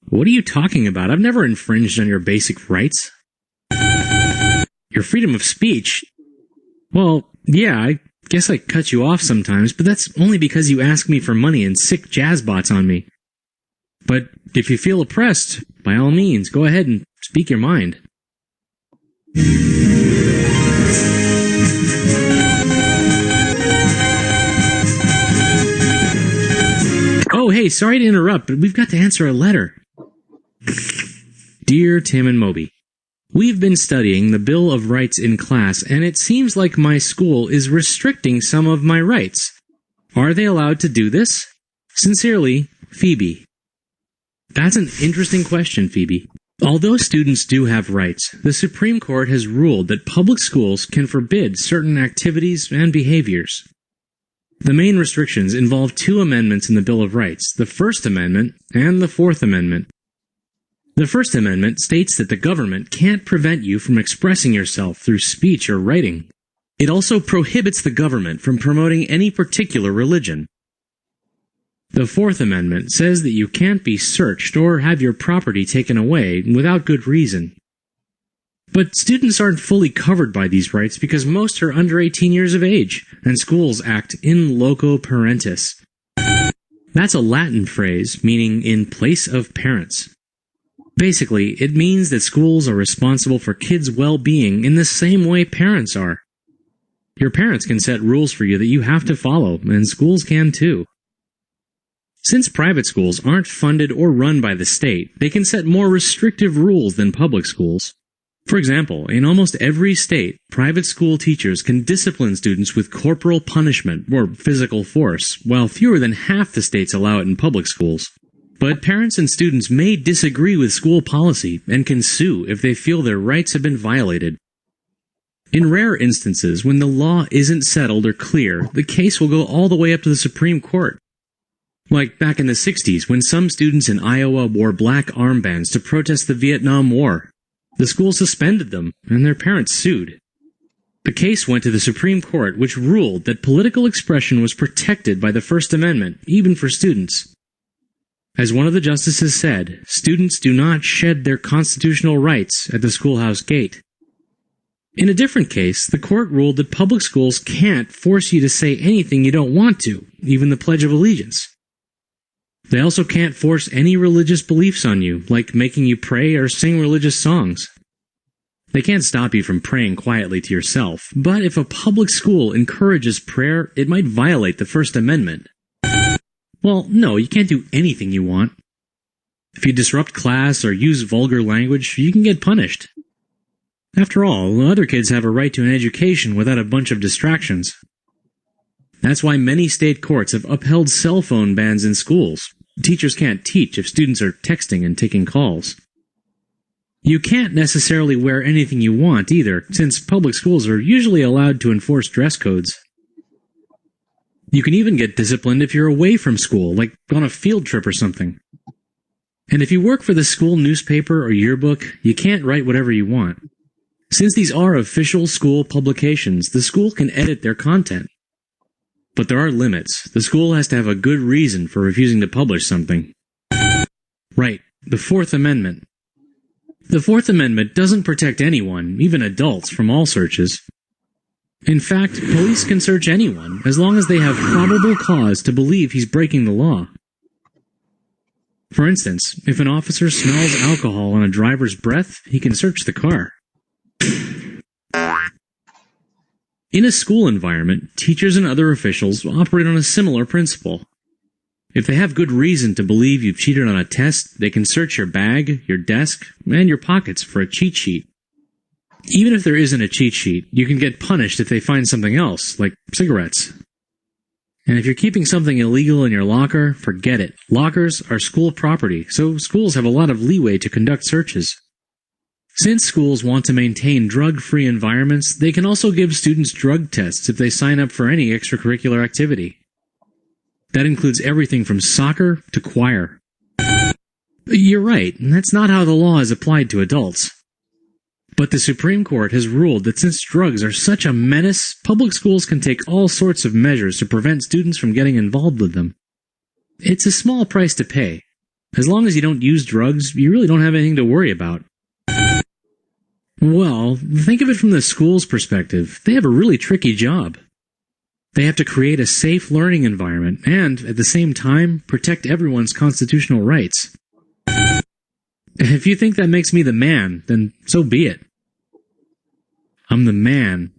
What are you talking about? I've never infringed on your basic rights. Your freedom of speech? Well, yeah, I guess I cut you off sometimes, but that's only because you ask me for money and sick jazz bots on me. But if you feel oppressed, by all means, go ahead and speak your mind. Oh, hey, sorry to interrupt, but we've got to answer a letter. Dear Tim and Moby, we've been studying the Bill of Rights in class, and it seems like my school is restricting some of my rights. Are they allowed to do this? Sincerely, Phoebe. That's an interesting question, Phoebe. Although students do have rights, the Supreme Court has ruled that public schools can forbid certain activities and behaviors. The main restrictions involve two amendments in the Bill of Rights, the First Amendment and the Fourth Amendment. The First Amendment states that the government can't prevent you from expressing yourself through speech or writing. It also prohibits the government from promoting any particular religion. The Fourth Amendment says that you can't be searched or have your property taken away without good reason. But students aren't fully covered by these rights because most are under 18 years of age, and schools act in loco parentis. That's a Latin phrase meaning in place of parents. Basically, it means that schools are responsible for kids' well-being in the same way parents are. Your parents can set rules for you that you have to follow, and schools can too. Since private schools aren't funded or run by the state, they can set more restrictive rules than public schools. For example, in almost every state, private school teachers can discipline students with corporal punishment or physical force, while fewer than half the states allow it in public schools. But parents and students may disagree with school policy and can sue if they feel their rights have been violated. In rare instances, when the law isn't settled or clear, the case will go all the way up to the Supreme Court. Like back in the 60s, when some students in Iowa wore black armbands to protest the Vietnam War. The school suspended them, and their parents sued. The case went to the Supreme Court, which ruled that political expression was protected by the First Amendment, even for students. As one of the justices said, students do not shed their constitutional rights at the schoolhouse gate. In a different case, the court ruled that public schools can't force you to say anything you don't want to, even the Pledge of Allegiance. They also can't force any religious beliefs on you, like making you pray or sing religious songs. They can't stop you from praying quietly to yourself, but if a public school encourages prayer, it might violate the First Amendment. Well, no, you can't do anything you want. If you disrupt class or use vulgar language, you can get punished. After all, other kids have a right to an education without a bunch of distractions. That's why many state courts have upheld cell phone bans in schools. Teachers can't teach if students are texting and taking calls. You can't necessarily wear anything you want either, since public schools are usually allowed to enforce dress codes. You can even get disciplined if you're away from school, like on a field trip or something. And if you work for the school newspaper or yearbook, you can't write whatever you want. Since these are official school publications, the school can edit their content. But there are limits. The school has to have a good reason for refusing to publish something. Right, the Fourth Amendment. The Fourth Amendment doesn't protect anyone, even adults, from all searches. In fact, police can search anyone, as long as they have probable cause to believe he's breaking the law. For instance, if an officer smells alcohol on a driver's breath, he can search the car. In a school environment, teachers and other officials operate on a similar principle. If they have good reason to believe you've cheated on a test, they can search your bag, your desk, and your pockets for a cheat sheet. Even if there isn't a cheat sheet, you can get punished if they find something else, like cigarettes. And if you're keeping something illegal in your locker, forget it. Lockers are school property, so schools have a lot of leeway to conduct searches. Since schools want to maintain drug-free environments, they can also give students drug tests if they sign up for any extracurricular activity. That includes everything from soccer to choir. You're right, that's not how the law is applied to adults. But the Supreme Court has ruled that since drugs are such a menace, public schools can take all sorts of measures to prevent students from getting involved with them. It's a small price to pay. As long as you don't use drugs, you really don't have anything to worry about. Well, think of it from the school's perspective. They have a really tricky job. They have to create a safe learning environment and, at the same time, protect everyone's constitutional rights. If you think that makes me the man, then so be it. I'm the man